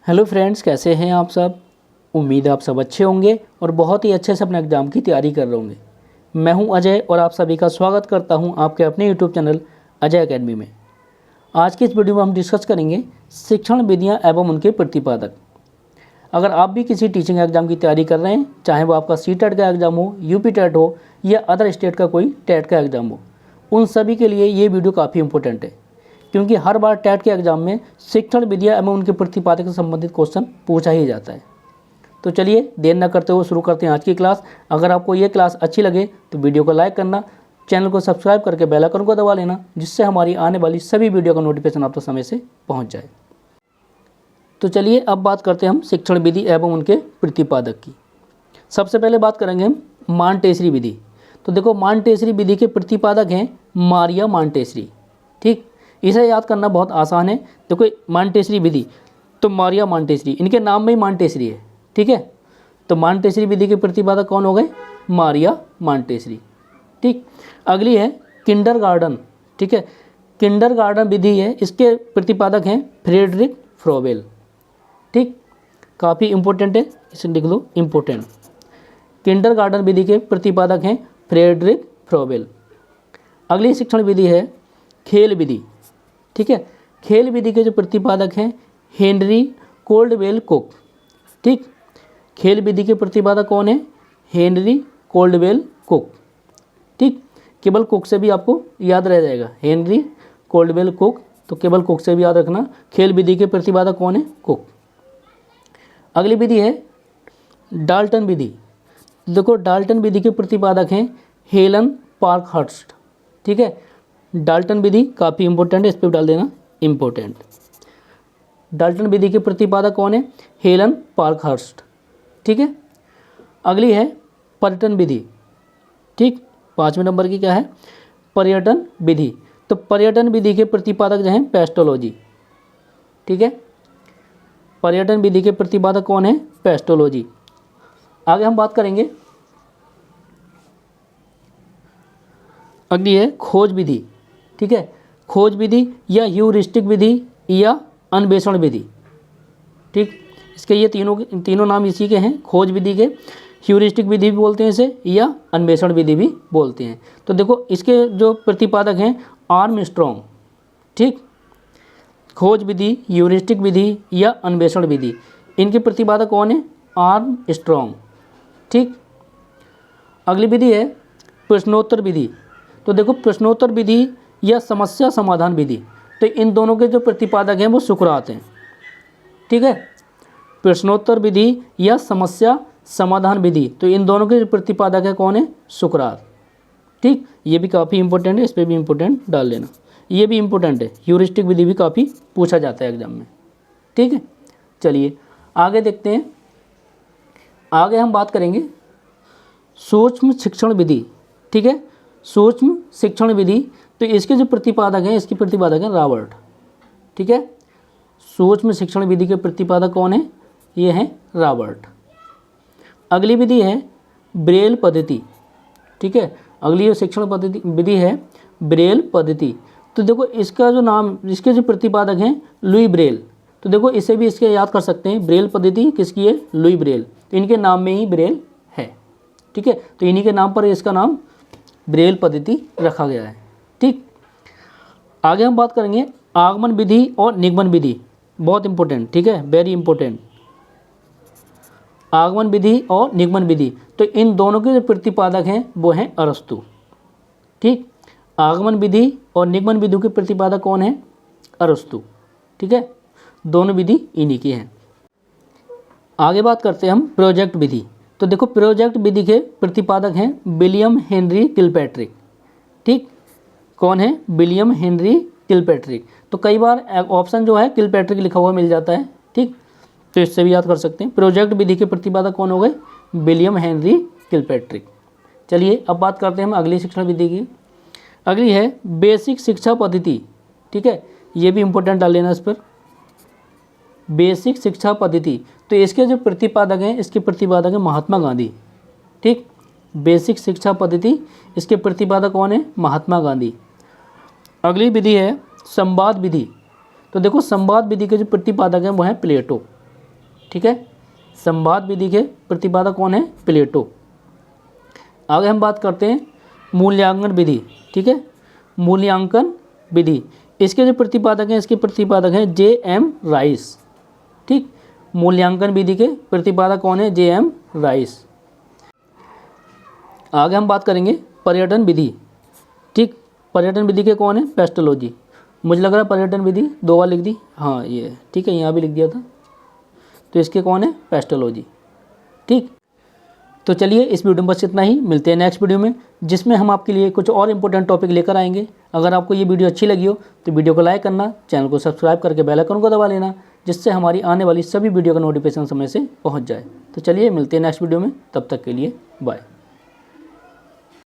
Hello friends, कैसे हैं आप सब। उम्मीद है आप सब अच्छे होंगे और बहुत ही अच्छे से अपने एग्ज़ाम की तैयारी कर रहे होंगे। मैं हूं अजय और आप सभी का स्वागत करता हूं आपके अपने यूट्यूब चैनल अजय एकेडमी में। आज की इस वीडियो में हम डिस्कस करेंगे शिक्षण विधियां एवं उनके प्रतिपादक। अगर आप भी किसी टीचिंग एग्ज़ाम की तैयारी कर रहे हैं, चाहे वो आपका सीटेट का एग्ज़ाम हो, यूपी टेट हो या अदर स्टेट का कोई टेट का एग्ज़ाम हो, उन सभी के लिए ये वीडियो काफ़ी इंपॉर्टेंट है, क्योंकि हर बार टेट के एग्ज़ाम में शिक्षण विधियाँ एवं उनके प्रतिपादक से संबंधित क्वेश्चन पूछा ही जाता है। तो चलिए देर न करते हुए शुरू करते हैं आज की क्लास। अगर आपको ये क्लास अच्छी लगे तो वीडियो को लाइक करना, चैनल को सब्सक्राइब करके बेल आइकन को दबा लेना, जिससे हमारी आने वाली सभी वीडियो का नोटिफिकेशन आप तक समय से पहुँच जाए। तो चलिए अब बात करते हैं हम शिक्षण विधि एवं उनके प्रतिपादक की। सबसे पहले बात करेंगे हम मॉन्टेसरी विधि। तो देखो, मॉन्टेसरी विधि के प्रतिपादक हैं मारिया मॉन्टेसरी। ठीक, इसे याद करना बहुत आसान है। देखो, मॉन्टेसरी विधि तो मारिया मॉन्टेसरी, इनके नाम में ही मॉन्टेसरी है। ठीक है, तो मॉन्टेसरी विधि के प्रतिपादक कौन हो गए? मारिया मॉन्टेसरी। ठीक, अगली है किंडरगार्टन। ठीक है, किंडरगार्टन विधि है, इसके प्रतिपादक हैं फ्रेडरिक फ्रोबेल। ठीक, काफ़ी इंपॉर्टेंट है, इसे लिख लो इंपॉर्टेंट। किंडरगार्टन विधि के प्रतिपादक हैं फ्रेडरिक फ्रोबेल। अगली शिक्षण विधि है खेल विधि। ठीक है, खेल विधि के जो प्रतिपादक हैं हेनरी कोल्डवेल कुक। ठीक, खेल विधि के प्रतिपादक कौन है? Henry Caldwell Cook. ठीक, केवल कुक से भी आपको याद रह जाएगा, हेनरी कोल्डवेल कुक, तो केवल कुक से भी याद रखना। खेल विधि के प्रतिपादक कौन है? कुक। अगली विधि है डाल्टन विधि। देखो, डाल्टन विधि के प्रतिपादक हैं हेलन पार्कहर्स्ट। ठीक है, डाल्टन विधि काफ़ी इंपॉर्टेंट है, इस पर डाल देना इंपॉर्टेंट। डाल्टन विधि के प्रतिपादक कौन है? Helen Parkhurst. ठीक है, अगली है पर्यटन विधि। ठीक, 5वें नंबर की क्या है? पर्यटन विधि। तो पर्यटन विधि के प्रतिपादक जो हैं पेस्टोलॉजी। ठीक है, पर्यटन विधि के प्रतिपादक कौन है? पेस्टोलॉजी। आगे हम बात करेंगे, अगली है खोज विधि। ठीक है, खोज विधि या ह्यूरिस्टिक विधि या अन्वेषण विधि। ठीक, इसके ये तीनों नाम इसी के हैं, खोज विधि के। ह्यूरिस्टिक विधि भी बोलते हैं इसे, या अन्वेषण विधि भी बोलते हैं। तो देखो, इसके जो प्रतिपादक हैं आर्मस्ट्रॉन्ग। ठीक, खोज विधि, ह्यूरिस्टिक विधि या अन्वेषण विधि, इनके प्रतिपादक कौन है? आर्मस्ट्रॉन्ग। ठीक, अगली विधि है प्रश्नोत्तर विधि। तो देखो, प्रश्नोत्तर विधि या समस्या समाधान विधि, तो इन दोनों के जो प्रतिपादक हैं वो सुकरात हैं। ठीक है, प्रश्नोत्तर विधि या समस्या समाधान विधि, तो इन दोनों के जो प्रतिपादक है कौन है? सुकरात। ठीक, ये भी काफ़ी इंपॉर्टेंट है, इस पर भी इंपॉर्टेंट डाल लेना। ये भी इंपॉर्टेंट है, ह्यूरिस्टिक विधि भी काफ़ी पूछा जाता है एग्जाम में। ठीक है, चलिए आगे देखते हैं। आगे हम बात करेंगे सूक्ष्म शिक्षण विधि। ठीक है, सूक्ष्म शिक्षण विधि, तो इसके जो प्रतिपादक हैं, इसके प्रतिपादक हैं रॉबर्ट। ठीक है, सूक्ष्म शिक्षण विधि के प्रतिपादक कौन है? ये हैं रॉबर्ट। अगली विधि है ब्रेल पद्धति। ठीक है, अगली जो शिक्षण पद्धति विधि है ब्रेल पद्धति। तो देखो, इसका जो नाम, इसके जो प्रतिपादक हैं लुई ब्रेल। तो देखो, इसे भी इसके याद कर सकते हैं, ब्रेल पद्धति किसकी है? Louis Braille. तो इनके नाम में ही ब्रेल है। ठीक है, तो इन्हीं के नाम पर इसका नाम ब्रेल पद्धति रखा गया है। ठीक, आगे हम बात करेंगे आगमन विधि और निगमन विधि। बहुत इंपॉर्टेंट, ठीक है, वेरी इंपॉर्टेंट। आगमन विधि और निगमन विधि, तो इन दोनों के जो प्रतिपादक हैं वो हैं अरस्तु। ठीक, आगमन विधि और निगमन विधि के प्रतिपादक कौन है? अरस्तु। ठीक है, दोनों विधि इन्हीं की हैं। आगे बात करते हैं हम प्रोजेक्ट विधि। तो देखो, प्रोजेक्ट विधि के प्रतिपादक हैं विलियम हेनरी किलपैट्रिक। ठीक, कौन है? William Henry Kilpatrick. तो कई बार ऑप्शन जो है किलपैट्रिक लिखा हुआ मिल जाता है। ठीक, तो इससे भी याद कर सकते हैं। प्रोजेक्ट विधि के प्रतिपादक कौन हो गए? William Henry Kilpatrick. चलिए अब बात करते हैं हम अगली शिक्षण विधि की। अगली है बेसिक शिक्षा पद्धति। ठीक है, ये भी इंपॉर्टेंट डाल लेना इस पर, बेसिक शिक्षा पद्धति। तो इसके जो प्रतिपादक हैं, इसके प्रतिपादक हैं महात्मा गांधी। ठीक, बेसिक शिक्षा पद्धति, इसके प्रतिपादक कौन है? महात्मा गांधी। अगली विधि है संवाद विधि। तो देखो, संवाद विधि के जो प्रतिपादक हैं वो हैं प्लेटो। ठीक है। संवाद विधि के प्रतिपादक कौन है? प्लेटो। आगे हम बात करते हैं मूल्यांकन विधि, ठीक है। मूल्यांकन विधि, इसके जो प्रतिपादक हैं, इसके प्रतिपादक हैं जे.एम. राइस, ठीक। मूल्यांकन विधि के प्रतिपादक कौन है? जे.एम. राइस। आगे हम बात करेंगे पर्यटन विधि, ठीक। पर्यटन विधि के कौन है? पेस्टोलॉजी। मुझे लग रहा है पर्यटन विधि 2 बार लिख दी, हाँ ये ठीक है, यहाँ भी लिख दिया था। तो इसके कौन है? पेस्टोलॉजी, ठीक। तो चलिए इस वीडियो में बस इतना ही, मिलते हैं नेक्स्ट वीडियो में, जिसमें हम आपके लिए कुछ और इंपॉर्टेंट टॉपिक लेकर आएंगे। अगर आपको ये वीडियो अच्छी लगी हो तो वीडियो को लाइक करना, चैनल को सब्सक्राइब करके बेल आइकन को दबा लेना, जिससे हमारी आने वाली सभी वीडियो का नोटिफिकेशन समय से पहुंच जाए। तो चलिए मिलते हैं नेक्स्ट वीडियो में, तब तक के लिए बाय।